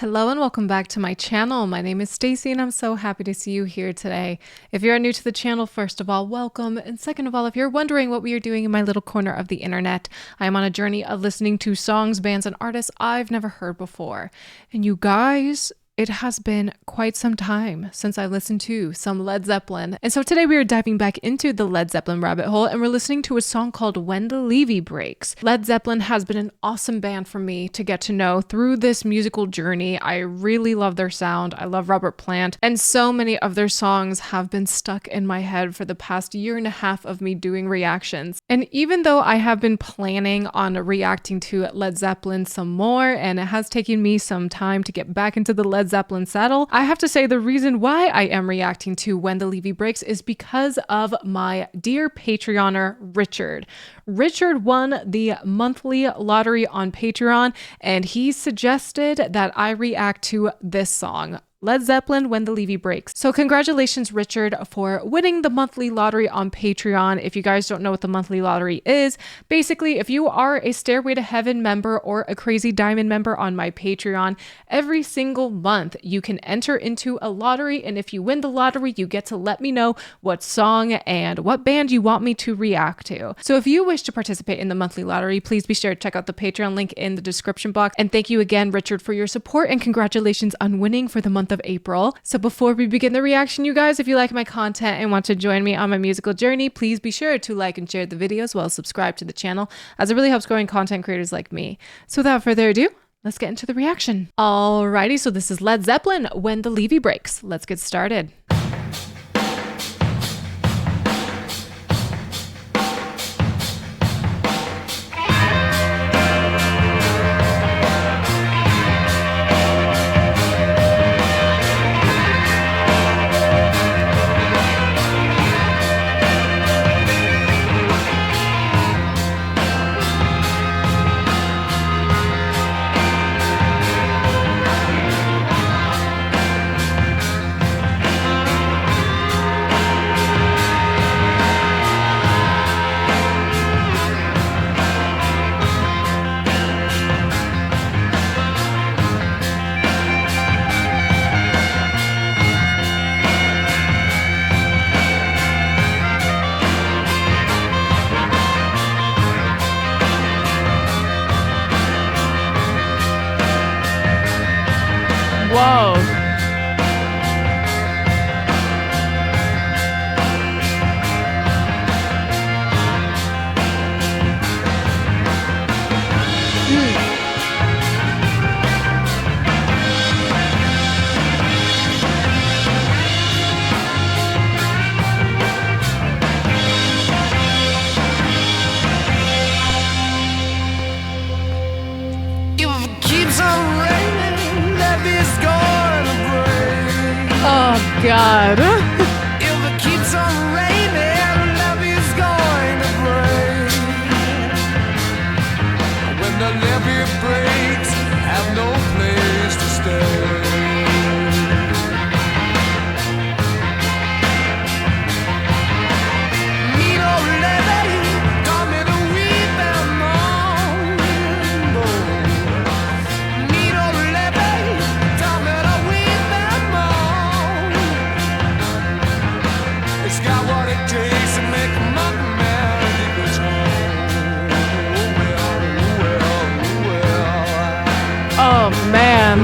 Hello and welcome back to my channel. My name is Stacy and I'm so happy to see you here today. If you're new to the channel, first of all, welcome. And second of all, if you're wondering what we are doing in my little corner of the internet, I am on a journey of listening to songs, bands, and artists I've never heard before. And you guys, it has been quite some time since I listened to some Led Zeppelin. And so today we are diving back into the Led Zeppelin rabbit hole and we're listening to a song called When the Levee Breaks. Led Zeppelin has been an awesome band for me to get to know through this musical journey. I really love their sound. I love Robert Plant, and so many of their songs have been stuck in my head for the past year and a half of me doing reactions. And even though I have been planning on reacting to Led Zeppelin some more, and it has taken me some time to get back into the Led Zeppelin saddle, I have to say the reason why I am reacting to When the Levee Breaks is because of my dear Patreoner, Richard. Richard won the monthly lottery on Patreon, and he suggested that I react to this song, Led Zeppelin, When the Levee Breaks. So congratulations, Richard, for winning the monthly lottery on Patreon. If you guys don't know what the monthly lottery is, basically, if you are a Stairway to Heaven member or a Crazy Diamond member on my Patreon, every single month you can enter into a lottery, and if you win the lottery, you get to let me know what song and what band you want me to react to. So if you wish to participate in the monthly lottery, please be sure to check out the Patreon link in the description box. And thank you again, Richard, for your support, and congratulations on winning for the month of April. So before we begin the reaction, you guys, if you like my content and want to join me on my musical journey, please be sure to like and share the video as well as subscribe to the channel, as it really helps growing content creators like me. So without further ado, let's get into the reaction. Alrighty, so this is Led Zeppelin, When the Levee Breaks. Let's get started. Whoa. Oh, God. If it keeps on raining, love is going to break. When the levee breaks, have no place to stay. Need no levee, come in a weep and moan. Need no levee, come in a weep and moan. It's got what it takes to make a mountain man leave his home. Oh, man.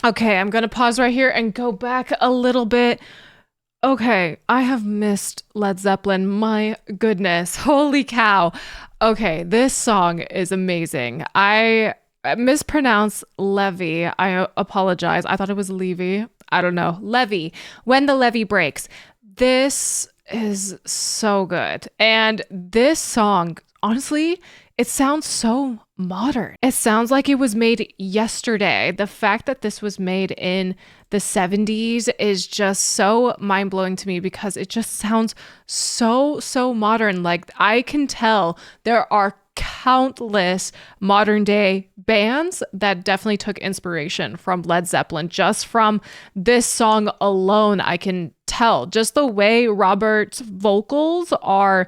Okay, I'm gonna pause right here and go back a little bit. Okay, I have missed Led Zeppelin. My goodness, holy cow. Okay, this song is amazing. I mispronounced Levee. I apologize. I thought it was Levee. I don't know. Levee. When the Levee Breaks. This is so good. And this song, honestly, it sounds so modern. It sounds like it was made yesterday. The fact that this was made in the 70s is just so mind-blowing to me because it just sounds so modern. Like I can tell there are countless modern day bands that definitely took inspiration from Led Zeppelin. Just from this song alone, I can tell just the way Robert's vocals are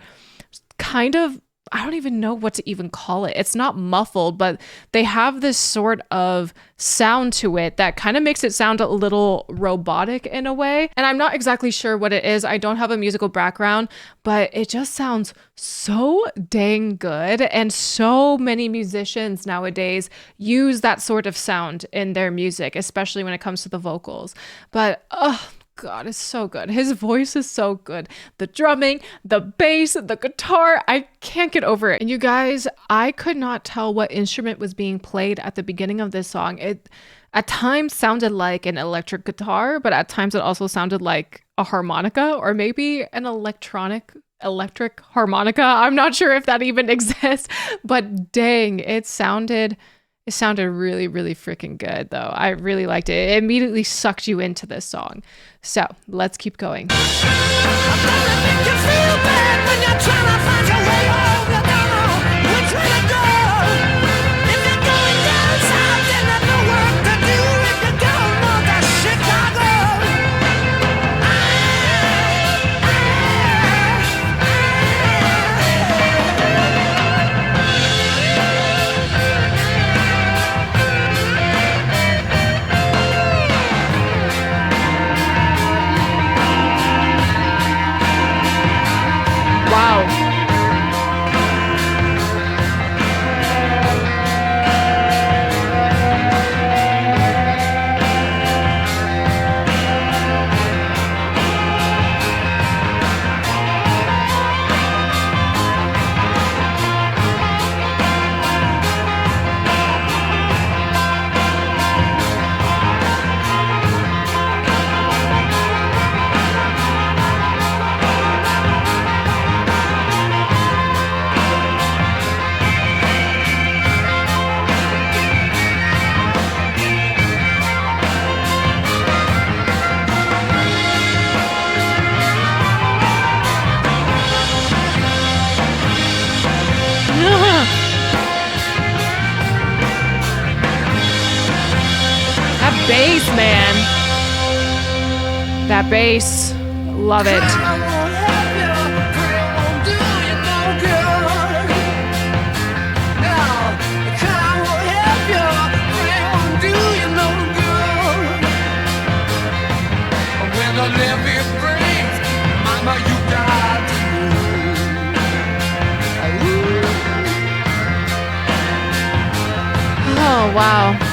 kind of, I don't even know what to even call it. It's not muffled, but they have this sort of sound to it that kind of makes it sound a little robotic in a way. And I'm not exactly sure what it is. I don't have a musical background, but it just sounds so dang good. And so many musicians nowadays use that sort of sound in their music, especially when it comes to the vocals. But, God, it's so good. His voice is so good. The drumming, the bass, the guitar, I can't get over it. And you guys, I could not tell what instrument was being played at the beginning of this song. It at times sounded like an electric guitar, but at times it also sounded like a harmonica or maybe an electric harmonica. I'm not sure if that even exists, but dang, it sounded really, really freaking good, though. I really liked it. It immediately sucked you into this song. So let's keep going. Bass, man. That bass. Love it. Oh, wow.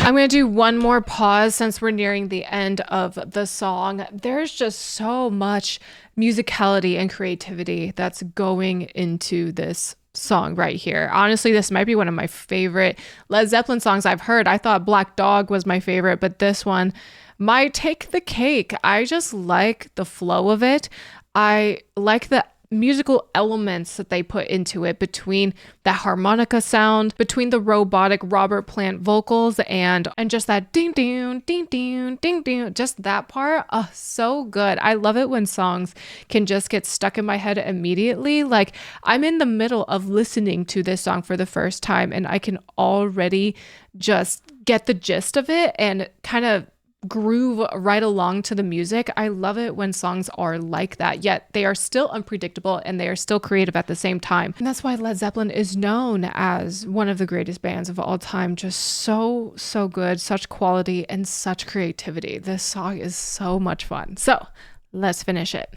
I'm going to do one more pause since we're nearing the end of the song. There's just so much musicality and creativity that's going into this song right here. Honestly, this might be one of my favorite Led Zeppelin songs I've heard. I thought Black Dog was my favorite, but this one might take the cake. I just like the flow of it. I like the musical elements that they put into it, between the harmonica sound, between the robotic Robert Plant vocals, and just that ding ding ding ding ding ding, just that part. Oh, so good. I love it when songs can just get stuck in my head immediately. Like I'm in the middle of listening to this song for the first time and I can already just get the gist of it and kind of groove right along to the music. I love it when songs are like that, yet they are still unpredictable and they are still creative at the same time. And that's why Led Zeppelin is known as one of the greatest bands of all time. Just so good, such quality and such creativity. This song is so much fun. So let's finish it.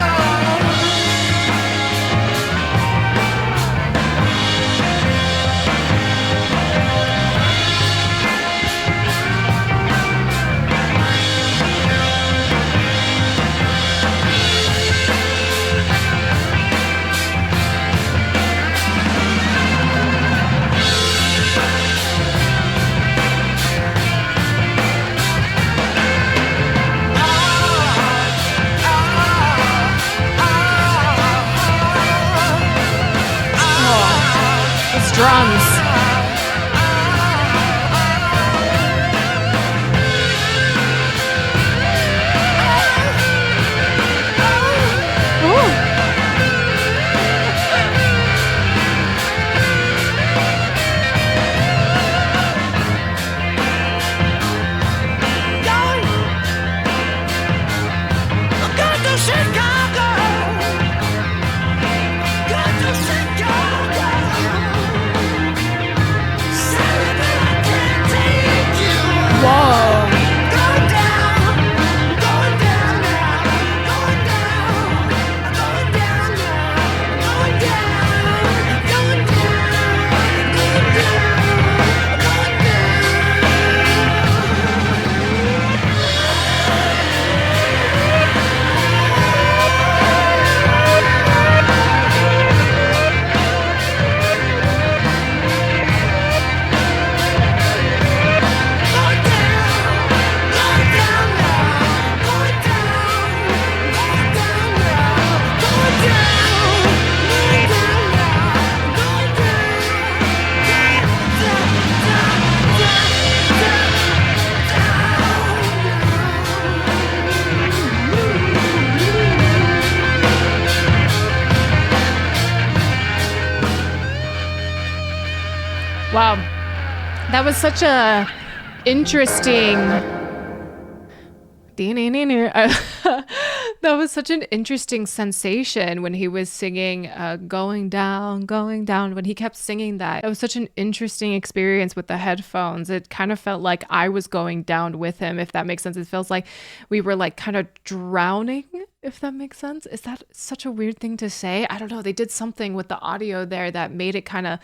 drums. Whoa. Wow. That was such a interesting that was such an interesting sensation when he was singing going down, when he kept singing that. It was such an interesting experience with the headphones. It kind of felt like I was going down with him, if that makes sense. It feels like we were like kind of drowning, if that makes sense. Is that such a weird thing to say? I don't know. They did something with the audio there that made it kind of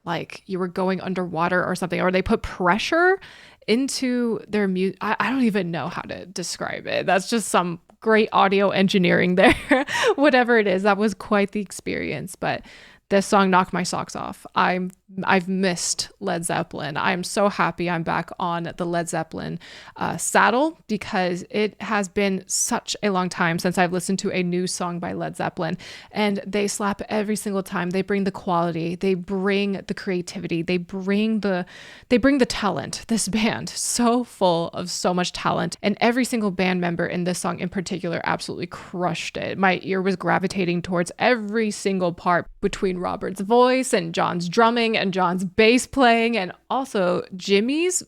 like you were going underwater or something, or they put pressure into their music. I don't even know how to describe it. That's just some great audio engineering there. Whatever it is, that was quite the experience. But this song knocked my socks off. I've missed Led Zeppelin. I'm so happy I'm back on the Led Zeppelin saddle, because it has been such a long time since I've listened to a new song by Led Zeppelin, and they slap every single time. They bring the quality, they bring the creativity, they bring the talent. This band, so full of so much talent, and every single band member in this song in particular absolutely crushed it. My ear was gravitating towards every single part between Robert's voice and John's drumming and John's bass playing, and also Jimmy's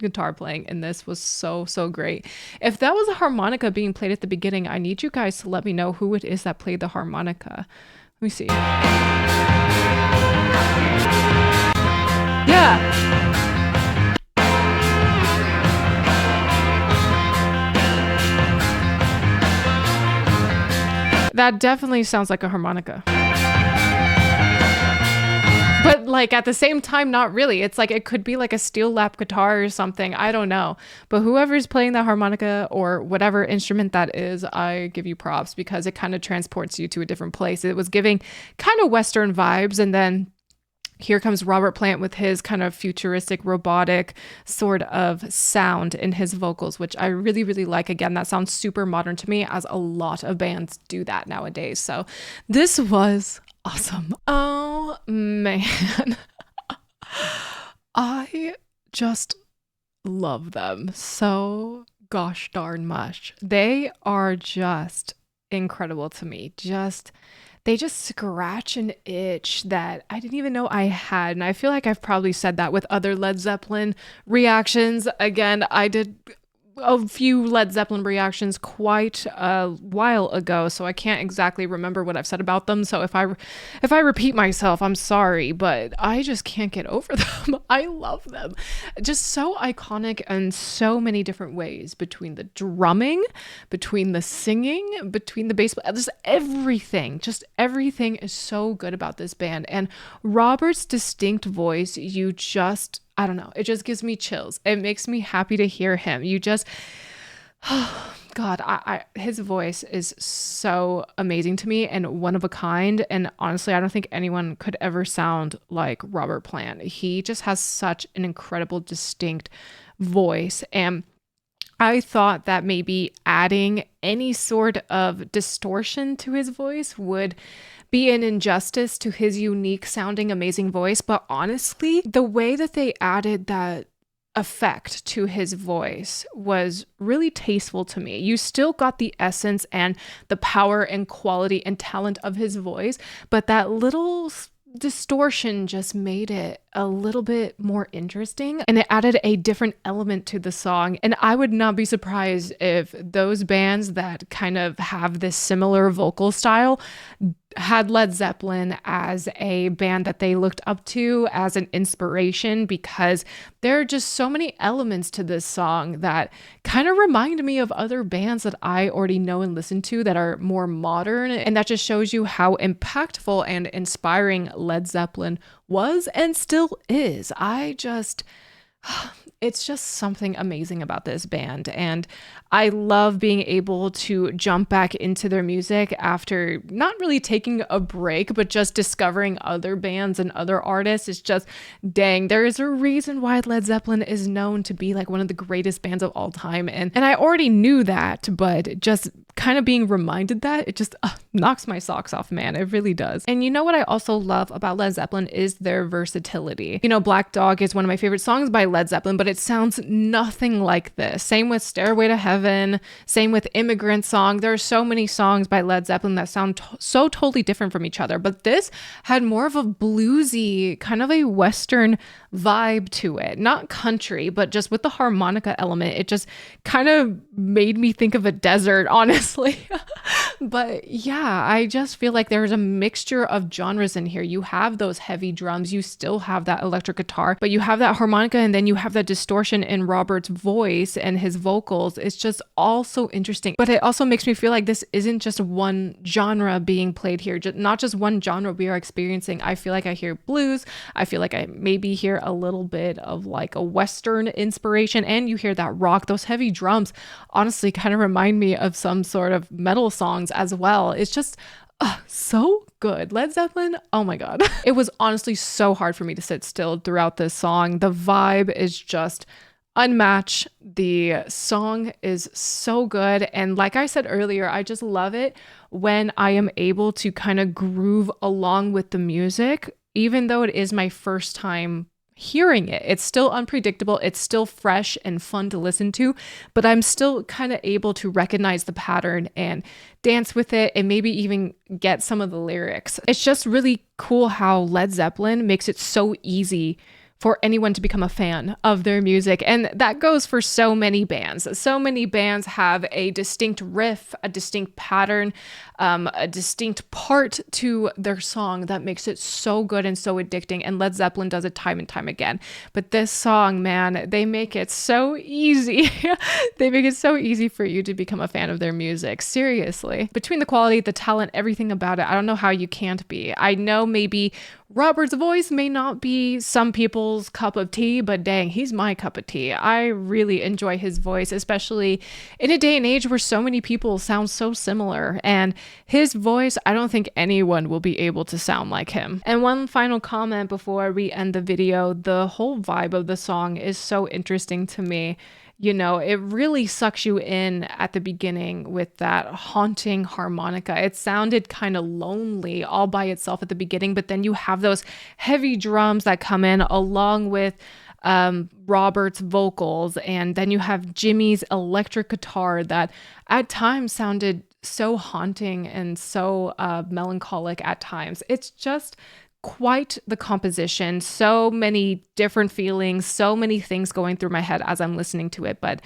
guitar playing in this was so great. If that was a harmonica being played at the beginning, I need you guys to let me know who it is that played the harmonica. Let me see. Yeah. That definitely sounds like a harmonica. But like at the same time, not really. It's like it could be like a steel lap guitar or something. I don't know. But whoever's playing the harmonica or whatever instrument that is, I give you props, because it kind of transports you to a different place. It was giving kind of Western vibes. And then here comes Robert Plant with his kind of futuristic, robotic sort of sound in his vocals, which I really, really like. Again, that sounds super modern to me, as a lot of bands do that nowadays. So this was awesome. Oh man. I just love them so gosh darn much. They are just incredible to me. They just scratch an itch that I didn't even know I had. And I feel like I've probably said that with other Led Zeppelin reactions. Again, I did a few Led Zeppelin reactions quite a while ago, so I can't exactly remember what I've said about them. So if I repeat myself, I'm sorry, but I just can't get over them. I love them. Just so iconic in so many different ways, between the drumming, between the singing, between the bass, just everything. Just everything is so good about this band. And Robert's distinct voice, I don't know. It just gives me chills. It makes me happy to hear him. Oh God, his voice is so amazing to me and one of a kind. And honestly, I don't think anyone could ever sound like Robert Plant. He just has such an incredible, distinct voice. And I thought that maybe adding any sort of distortion to his voice would be an injustice to his unique sounding, amazing voice. But honestly, the way that they added that effect to his voice was really tasteful to me. You still got the essence and the power and quality and talent of his voice, but that little distortion just made it a little bit more interesting, and it added a different element to the song. And I would not be surprised if those bands that kind of have this similar vocal style had Led Zeppelin as a band that they looked up to as an inspiration, because there are just so many elements to this song that kind of remind me of other bands that I already know and listen to that are more modern. And that just shows you how impactful and inspiring Led Zeppelin was and still is. It's just something amazing about this band. And I love being able to jump back into their music after not really taking a break, but just discovering other bands and other artists. It's just, dang, there is a reason why Led Zeppelin is known to be like one of the greatest bands of all time. And I already knew that, but just kind of being reminded that, it just knocks my socks off, man. It really does. And you know what I also love about Led Zeppelin is their versatility. You know, Black Dog is one of my favorite songs by Led Zeppelin, but it sounds nothing like this. Same with Stairway to Heaven, same with Immigrant Song. There are so many songs by Led Zeppelin that sound so totally different from each other, but this had more of a bluesy, kind of a Western vibe to it. Not country, but just with the harmonica element, it just kind of made me think of a desert, honestly. But yeah, I just feel like there's a mixture of genres in here. You have those heavy drums, you still have that electric guitar, but you have that harmonica, and then you have that distortion in Robert's voice and his vocals. It's just all so interesting. But it also makes me feel like this isn't just one genre being played here, not just one genre we are experiencing. I feel like I hear blues. I feel like I maybe hear a little bit of like a Western inspiration, and you hear that rock. Those heavy drums honestly kind of remind me of some sort of metal songs as well. It's just so good. Led Zeppelin, oh my God. It was honestly so hard for me to sit still throughout this song. The vibe is just unmatched. The song is so good. And like I said earlier, I just love it when I am able to kind of groove along with the music, even though it is my first time hearing it. It's still unpredictable. It's still fresh and fun to listen to, but I'm still kind of able to recognize the pattern and dance with it and maybe even get some of the lyrics. It's just really cool how Led Zeppelin makes it so easy for anyone to become a fan of their music. And that goes for so many bands. So many bands have a distinct riff, a distinct pattern, a distinct part to their song that makes it so good and so addicting. And Led Zeppelin does it time and time again. But this song, man, they make it so easy. They make it so easy for you to become a fan of their music. Seriously. Between the quality, the talent, everything about it, I don't know how you can't be. I know maybe Robert's voice may not be some people's cup of tea, but dang, he's my cup of tea. I really enjoy his voice, especially in a day and age where so many people sound so similar. And his voice, I don't think anyone will be able to sound like him. And one final comment before we end the video, the whole vibe of the song is so interesting to me. You know, it really sucks you in at the beginning with that haunting harmonica. It sounded kind of lonely all by itself at the beginning, but then you have those heavy drums that come in along with Robert's vocals, and then you have Jimmy's electric guitar that at times sounded so haunting and so melancholic at times. It's just quite the composition. So many different feelings, so many things going through my head as I'm listening to it. But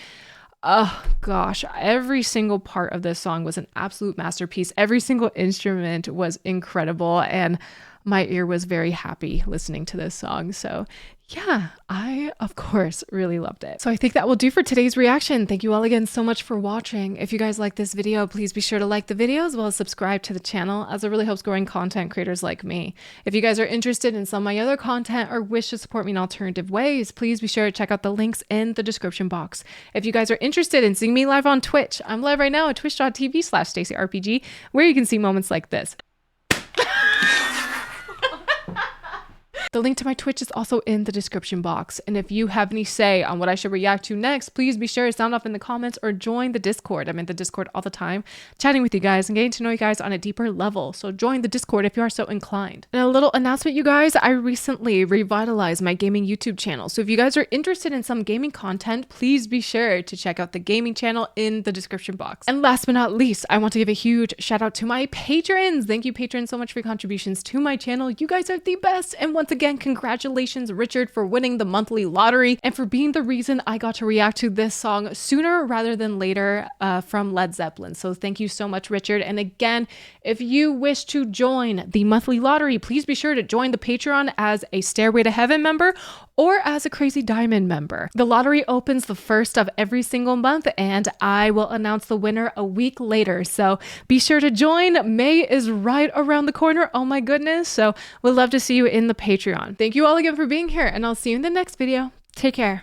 oh gosh, every single part of this song was an absolute masterpiece. Every single instrument was incredible, and my ear was very happy listening to this song. So yeah, I, of course, really loved it. So I think that will do for today's reaction. Thank you all again so much for watching. If you guys like this video, please be sure to like the video as well as subscribe to the channel, as it really helps growing content creators like me. If you guys are interested in some of my other content or wish to support me in alternative ways, please be sure to check out the links in the description box. If you guys are interested in seeing me live on Twitch, I'm live right now at twitch.tv/StaceyRPG, where you can see moments like this. The link to my Twitch is also in the description box. And if you have any say on what I should react to next, please be sure to sound off in the comments or join the Discord. I'm in the Discord all the time, chatting with you guys and getting to know you guys on a deeper level. So join the Discord if you are so inclined. And a little announcement, you guys, I recently revitalized my gaming YouTube channel. So if you guys are interested in some gaming content, please be sure to check out the gaming channel in the description box. And last but not least, I want to give a huge shout out to my patrons. Thank you, patrons, so much for your contributions to my channel. You guys are the best. And once again, congratulations, Richard, for winning the monthly lottery and for being the reason I got to react to this song sooner rather than later from Led Zeppelin. So thank you so much, Richard. And again, if you wish to join the monthly lottery, please be sure to join the Patreon as a Stairway to Heaven member or as a Crazy Diamond member. The lottery opens the first of every single month and I will announce the winner a week later. So be sure to join. May is right around the corner. Oh my goodness. So we'd love to see you in the Patreon. Thank you all again for being here and I'll see you in the next video. Take care.